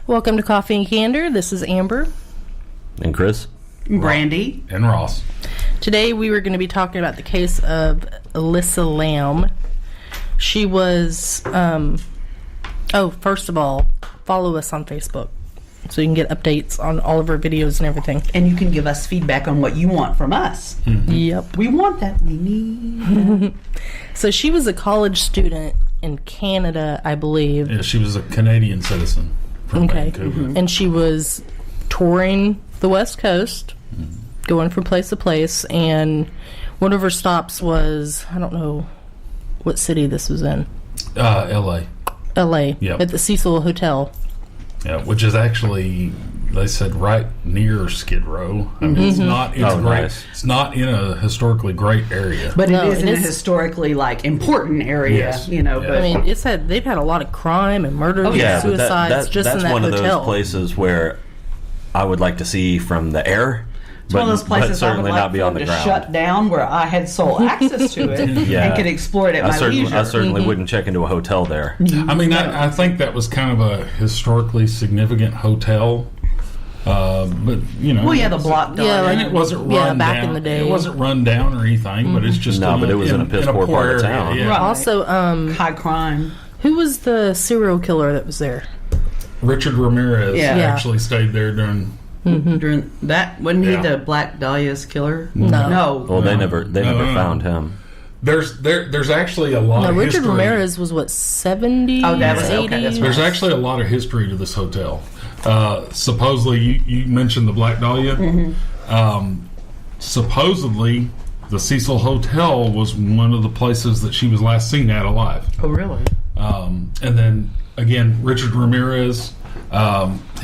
Welcome to Coffee and Candor. This is Amber. And Chris. Brandy. And Ross. Today we were going to be talking about the case of Elisa Lam. She was, first of all, follow us on Facebook so you can get updates on all of our videos and everything. And you can give us feedback on what you want from us. Mm-hmm. Yep. We want that. We need that. So she was a college student in Canada, I believe. Yeah, she was a Canadian citizen from Vancouver. Mm-hmm. And she was touring the West Coast, going from place to place, and one of her stops was, I don't know what city this was in. L.A. L.A. Yep. At the Cecil Hotel. Yeah, which is actually, they said, right near Skid Row. I mean, it's not. It's great. Nice. It's not in a historically great area. But No, it is it in a is- historically Yes. important area, Yeah. But I mean, they've had a lot of crime and murders and Yeah, but suicides just that's in that one hotel. of those places where I would like to see from the air, it's one of those places but certainly I would not like be on the to ground. shut down where I had sole access to it Yeah. and could explore it at my leisure. I certainly wouldn't check into a hotel there. I mean, I think that was kind of a historically significant hotel. But, you know. Well, yeah, the block dog. Yeah, And it wasn't run back down. in the day. It wasn't run down or anything, but it's just No, but it was in a piss poor part of town. Yeah. Right. Also, High crime. who was the serial killer that was there? Richard Ramirez Yeah. actually stayed there during. During that, wasn't he Yeah. the Black Dahlia's killer? No. No. Well, they never No. found him. There's actually a lot No, of Richard history. Ramirez was, what, 70s, Oh, that was- 80s? okay, that's right. There's actually a lot of history to this hotel. Supposedly, you mentioned the Black Dahlia. Supposedly, the Cecil Hotel was one of the places that she was last seen at alive. Oh, really? And then, again, Richard Ramirez,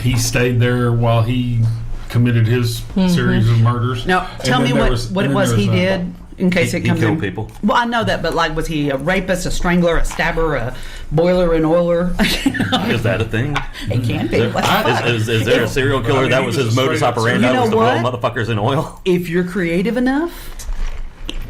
he stayed there while he committed his series of murders. Now, And tell then me there what it was he did, in case He it comes killed in. people. Well, I know that, but like, was he a rapist, a strangler, a stabber, a boiler and oiler? Is that a thing? It can be. What the fuck? Is there a serial killer I mean, that he was was his a modus straight up operandi? You know Was to blow what? motherfuckers in oil? If you're creative enough,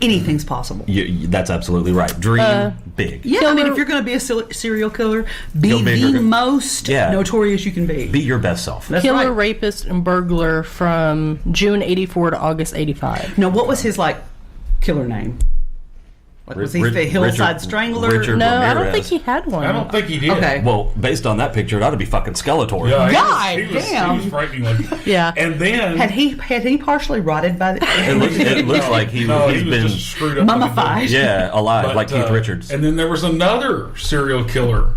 anything's possible. That's absolutely right. Dream big. Yeah, I mean, Killer- if you're going to be a serial killer, be Go big or the go- most Yeah. notorious you can be. Be your best self. That's Killer, right. rapist, and burglar from June 84 to August 85. Now, what was his, killer name? Like, was he the Hillside Strangler? Richard No, I don't Ramirez. think he had one. I don't think he did. Okay. Well, based on that picture, it ought to be fucking Skeletor. Yeah, God he was damn. frighteningly. Yeah. And then Had he partially rotted by the... It looks like he he's was been just screwed up Mummified. alive, But, like Keith Richards. And then there was another serial killer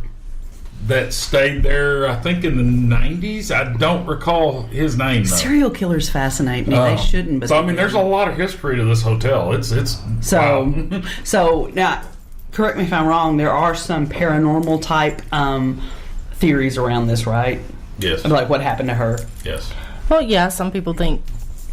that stayed there, I think, in the 90s. I don't recall his name, though. Serial killers fascinate me. They shouldn't, but So, I mean, there's a lot of history to this hotel. It's So, wow. so now, correct me if I'm wrong. There are some paranormal type theories around this, right? Yes. Like what happened to her. Yes. Well, yeah, some people think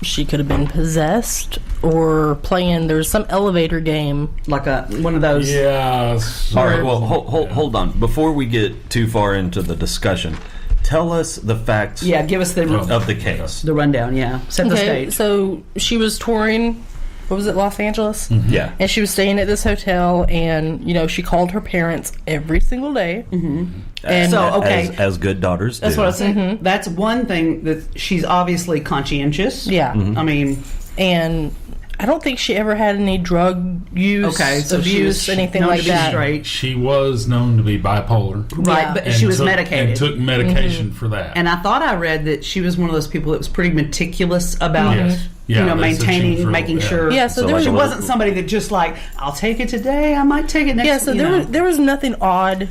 she could have been possessed or playing. There's some elevator game. Like one of those. Yeah. All right, well, hold on. Before we get too far into the discussion, tell us the facts Yeah, give us of the case. the rundown. Yeah, set the Okay, stage. so she was touring, what was it, Los Angeles? Yeah. And she was staying at this hotel, and, she called her parents every single day. Mm-hmm. And So, okay. As good daughters That's do. what I was saying. That's one thing that she's obviously conscientious. yeah. Mm-hmm. I mean, And I don't think she ever had any drug use, okay, so she abuse, was anything known like to be that. straight, She was known to be bipolar. right? Yeah. But And she was took- medicated. And took medication for that. And I thought I read that she was one of those people that was pretty meticulous about, Yes. Yeah, they said she was maintaining, real- making yeah. sure. Yeah, so there like was She a wasn't somebody that just I'll take it today, I might take it next. yeah, so there was nothing odd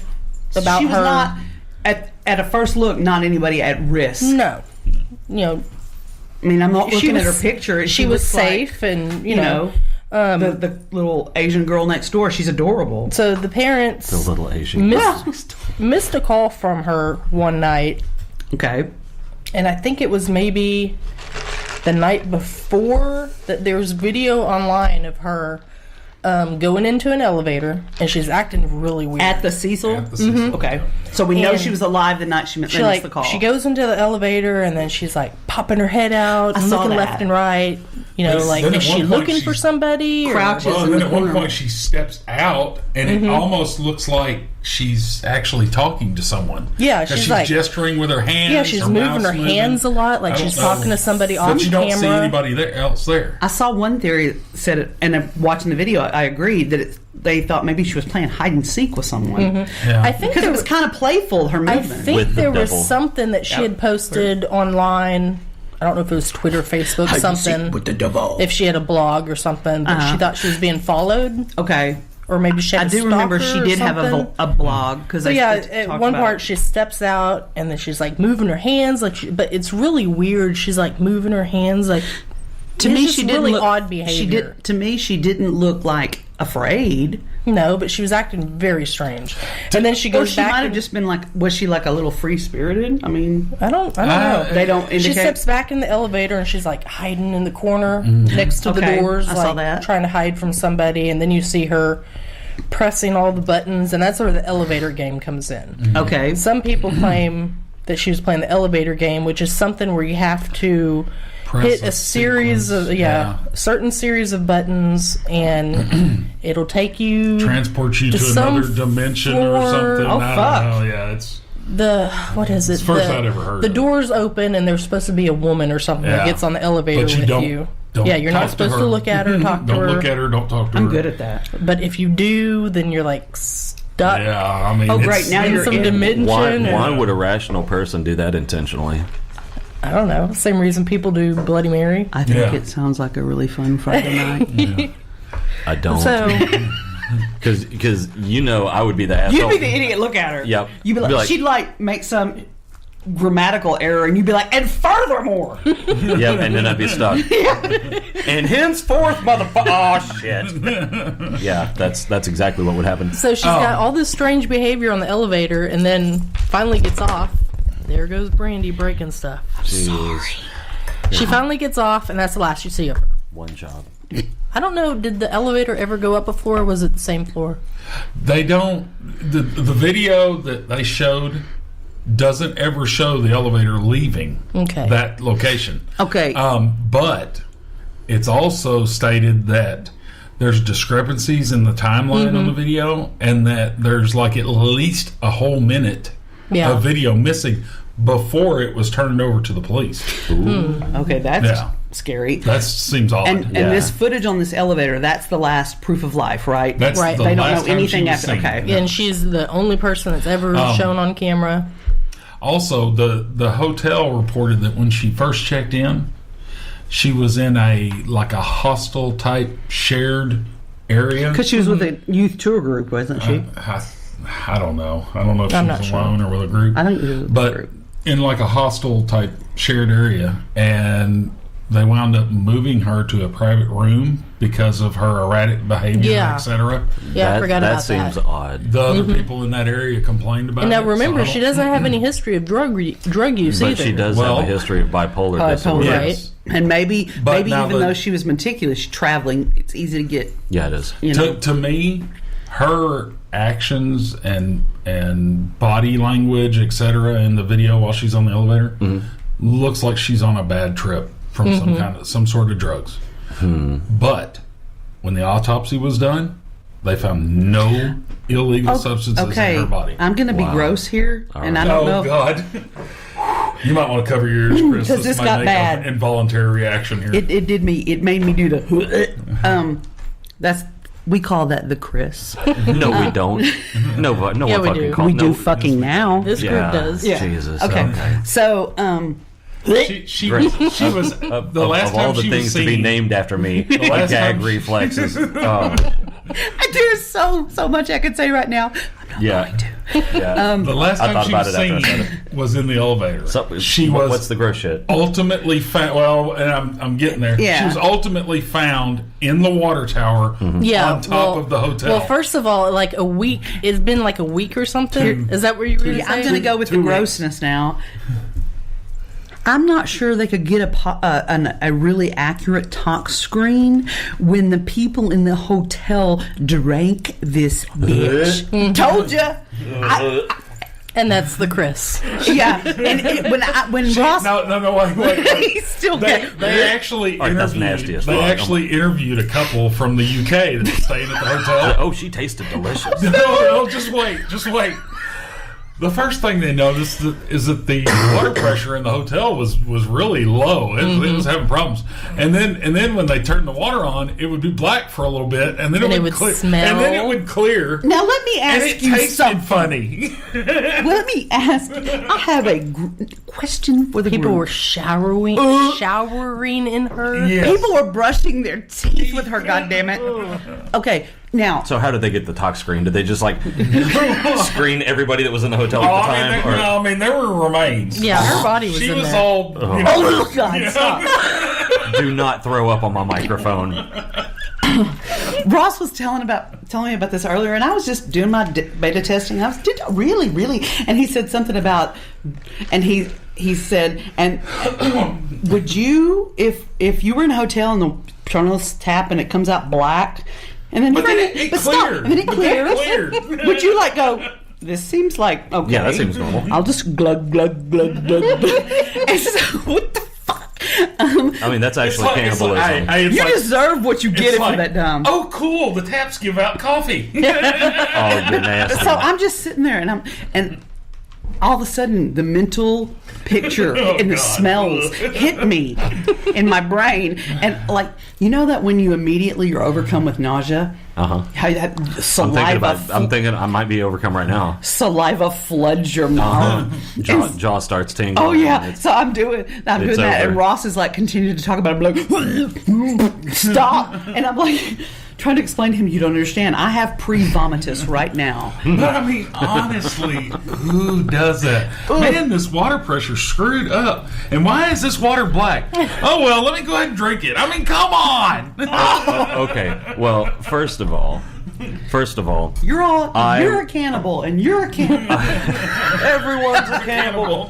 about she was her. not at a first look not anybody at risk. No, I mean, I'm not looking at her picture. She was looks like, safe, and you know, the little Asian girl next door. She's adorable. So the parents The little Asian. missed a call from her one night, Okay. and I think it was maybe the night before that there was video online of her going into an elevator, and she's acting really weird. At the Cecil. At the Cecil. Okay. So we know And she was alive the night she missed the call. she goes into the elevator, and then she's popping her head out and saw looking that. left and right. Then at Is she one point looking for she's somebody? or- crouches Well, in and the then at one corner. point she steps out, and it almost looks like she's actually talking to someone. Yeah, 'Cause she's like gesturing with her hands. Yeah, she's moving her hands a lot, like she's talking to somebody off camera. But you don't see anybody else there. I saw one theory that said it, and watching the video, I agreed that they thought maybe she was playing hide and seek with someone. Mm-hmm. Yeah. I think because it was kind of playful, her movement. I think there was something that she had posted online. I don't know if it was Twitter, Facebook, something. With the devil. If she had a blog or something, but she thought she was being followed. Okay. Or maybe she had I do remember she did have a blog. So at one part she steps out and then she's like moving her hands, but it's really weird. She's like moving her hands like. To me, she didn't really look, odd behavior. To me, she didn't look like afraid. No, but she was acting very strange. And then she goes back. She might have just been like, was she like a little free spirited? I mean, I don't know. They don't indicate. She steps back in the elevator and she's like hiding in the corner next to the doors, I like saw that. trying to hide from somebody. And then you see her pressing all the buttons, and that's where the elevator game comes in. Okay. Some people claim that she was playing the elevator game, which is something where you have to hit a series of certain series of buttons, and it'll take you transport you to another dimension or something. Oh, fuck! Oh yeah, it's what is it? It's the first I'd ever heard. The doors open, and there's supposed to be a woman or something that gets on the elevator with you. You're not supposed to look at her, talk to her. Don't look at her. Don't talk to her. I'm good at that. But if you do, then you're like stuck. Yeah, I mean, great! Now you're some dimension. Why would a rational person do that intentionally? I don't know. Same reason people do Bloody Mary. I think it sounds like a really fun Friday night. I don't. So, because I would be the asshole. You'd be the idiot. Look at her. Yep. You'd be like, she'd like make some grammatical error, and you'd be like, and furthermore. Yep, and then I'd be stuck. And henceforth, motherfucker. Oh shit. Yeah, that's exactly what would happen. So she's got all this strange behavior on the elevator, and then finally gets off. There goes Brandy breaking stuff. Jeez. She finally gets off, and that's the last you see of her. One job. I don't know. Did the elevator ever go up a floor, or was it the same floor? They don't. The video that they showed doesn't ever show the elevator leaving that location. Okay. But it's also stated that there's discrepancies in the timeline on the video, and that there's like at least a whole minute of video missing before it was turned over to the police. Okay, that's scary. That seems odd. And this footage on this elevator, that's the last proof of life, right? That's right. The they don't last know anything time she was after. seen. Okay. And she's the only person that's ever shown on camera. Also, the hotel reported that when she first checked in, she was in a hostel type shared area. Because she was with a youth tour group, wasn't she? I don't know. I don't know if she was alone or with a group. I think it was with a group. In like a hostel type shared area, and they wound up moving her to a private room because of her erratic behavior, etc. Yeah, I forgot about that. That seems odd. The other people in that area complained about it. And now remember, so she doesn't have any history of drug use either. But she does have a history of bipolar disorder. Right? And maybe even though she was meticulous traveling, it's easy to get. Yeah, it is. To me, her actions and body language, etc., in the video while she's on the elevator looks like she's on a bad trip from some sort of drugs. But when the autopsy was done, they found no illegal substances in her body. I'm going to be gross here, and I don't know. Oh God. You might want to cover your ears, Chris. Because this got bad. An involuntary reaction here. It made me do the. We call that the Chris. No, we don't. No one fucking calls. We do fucking now. This group does. Yeah. Jesus. Okay. So, she was the last of all time the she things was to be seen, named after me, like gag reflexes. there's so much I could say right now. I'm not going to. Yeah. The last time she was seen was in the elevator. So, she was. What's the gross shit? Ultimately found. Well, and I'm getting there. Yeah. She was ultimately found in the water tower on top of the hotel. Well, first of all, like a week. It's been like a week or something. Is that what you were saying? I'm going to go with the grossness now. I'm not sure they could get a really accurate talk screen when the people in the hotel drank this bitch. Told you. And that's the Chris. Yeah, and when Ross, No, wait. he's still They actually All right, that's nasty as fuck. interviewed a couple from the UK that was staying at the hotel. Oh, she tasted delicious. No, just wait. The first thing they noticed is that the water pressure in the hotel was really low. It was having problems. And then when they turned the water on, it would be black for a little bit, and then it would clear. Smell. And then it would clear. Now let me And ask it you tasted something. funny. Let me ask. I have a question for the People group. were showering in her. Yes. People were brushing their teeth with her. Goddammit. Okay, now So how did they get the tox screen? Did they just like screen everybody that was in the hotel at the time? There were remains. Yeah, her body was She in was there. all. oh God, stop. Do not throw up on my microphone. Ross was telling me about this earlier, and I was just doing my beta testing. I was really, and he said something about, and he said, and would you, if you were in a hotel and the turn on the tap and it comes out black, and then But then it cleared. and then it But then it clears, cleared. would you like go? This seems like okay. Yeah, that seems normal. I'll just glug glug glug glug. And so, what the fuck? I mean, that's actually cannibalism. You deserve what you get for that dumb. Oh, cool! The taps give out coffee. Oh, you're nasty. So I'm just sitting there, and all of a sudden the mental picture and the smells hit me in my brain, and like that when you immediately you're overcome with nausea, how that saliva. I'm thinking I might be overcome right now. Saliva floods your mouth. Jaw starts tingling. Oh yeah, so I'm doing that, it's and over. Ross is like continuing to talk about it. I'm like, stop, and I'm like trying to explain to him, you don't understand. I have pre-vomitus right now. But I mean, honestly, who does that? Man, this water pressure screwed up. And why is this water black? Oh well, let me go ahead and drink it. I mean, come on. Okay. Well, first of all, You're a cannibal, and you're a cannibal. everyone's a cannibal.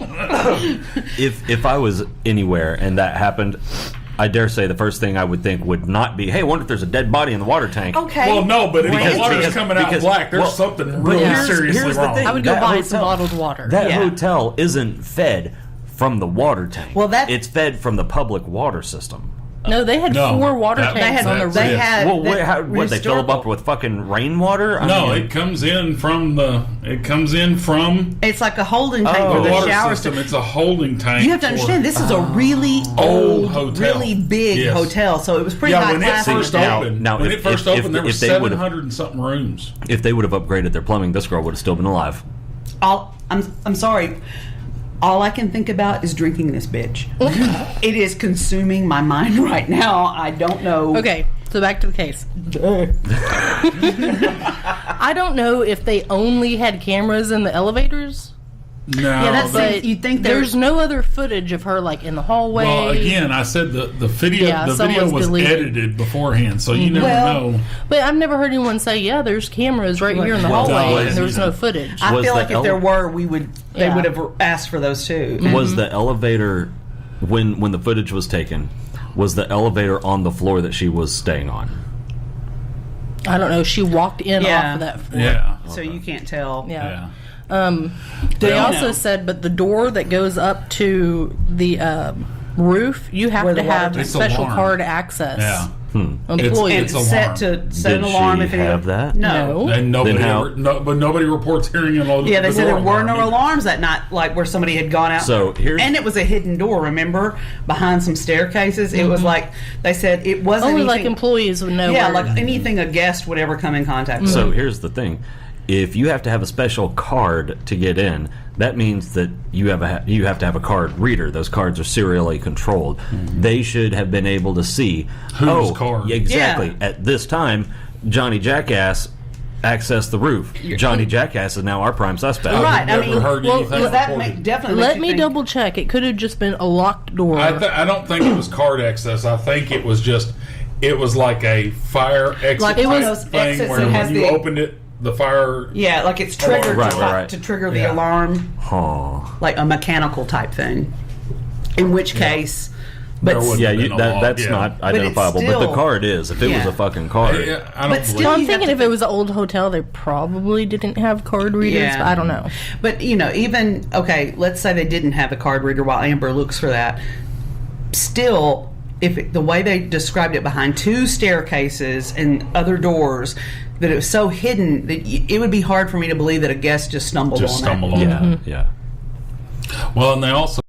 If I was anywhere and that happened, I dare say the first thing I would think would not be, hey, I wonder if there's a dead body in the water tank. Okay. Well, no, but if the water's because- coming out because- black, there's well, something but really here's seriously the wrong. thing. I would go That buy hotel- some bottled water. That Yeah. hotel isn't fed from the water tank. Well, it's fed from the public water system. No, they had No, 4 water that- tanks on the that's roof. it. had. What they fill them up with fucking rainwater? It comes in from It's like a holding tank Oh. for the the water shower system. It's a holding tank. You have to understand, this is a really old, hotel. really big Yes. hotel, so it was pretty high when it class. first now- opened, now, when if- it first if- opened, there were if they would've- 700 and something rooms. If they would have upgraded their plumbing, this girl would have still been alive. I'm sorry. All I can think about is drinking this bitch. It is consuming my mind right now. I don't know. Okay, so back to the case. I don't know if they only had cameras in the elevators. No, Yeah, that's But you'd think there's no other footage of her like in the hallway. well, again, I said the video Yeah, the video someone's was deleted. edited beforehand, so you never Well, know. But I've never heard anyone say, "Yeah, there's cameras right here in the Well, hallway," no, and there was either. no footage. I Was feel the like if there were, they Yeah. would have asked for those too. Was the elevator, when the footage was taken, was the elevator on the floor that she was staying on? I don't know. She walked in Yeah. off of that floor. Yeah, So you can't tell. Yeah. yeah. They you also know? said, but the door that goes up to the roof, you have Where to the water have tank- It's special alarmed. card access. Yeah. Employees. And set an Did alarm she if any have that? No. And nobody Then how- but nobody reports hearing an alarm. Yeah, they said there were no alarms that night, like where somebody had gone out. So here's- and it was a hidden door. Remember, behind some staircases, it was like they said it wasn't Only anything, like employees would know. Yeah, where- like anything a guest would ever come in contact with. So here's the thing. If you have to have a special card to get in, that means that you have to have a card reader. Those cards are serially controlled. They should have been able to see Whose card? Exactly. Yeah. At this time, Johnny Jackass accessed the roof. Johnny Jackass is now our prime suspect. Right, I Never mean, heard well, anything that reported. definitely Let makes you me think- double check. It could have just been a locked door. I don't think it was card access. I think it was like a fire exit Like it was- type those thing exits where that when has you the- opened it, the fire. Yeah, like it's triggered Right. to trigger the Yeah. alarm, Huh. like a mechanical type thing. In which case, There wouldn't Yeah, have been a log, that's yeah. not it's identifiable. But still- the card is. If it was Yeah. a fucking card. I don't But believe still- Well, I'm You have thinking to if it was an old hotel, they probably didn't have card readers. Yeah. But I don't know. But even let's say they didn't have a card reader while Amber looks for that. Still, the way they described it behind 2 staircases and other doors, that it was so hidden that it would be hard for me to believe that a guest just stumbled on on it. it. Yeah, yeah. Well, and they also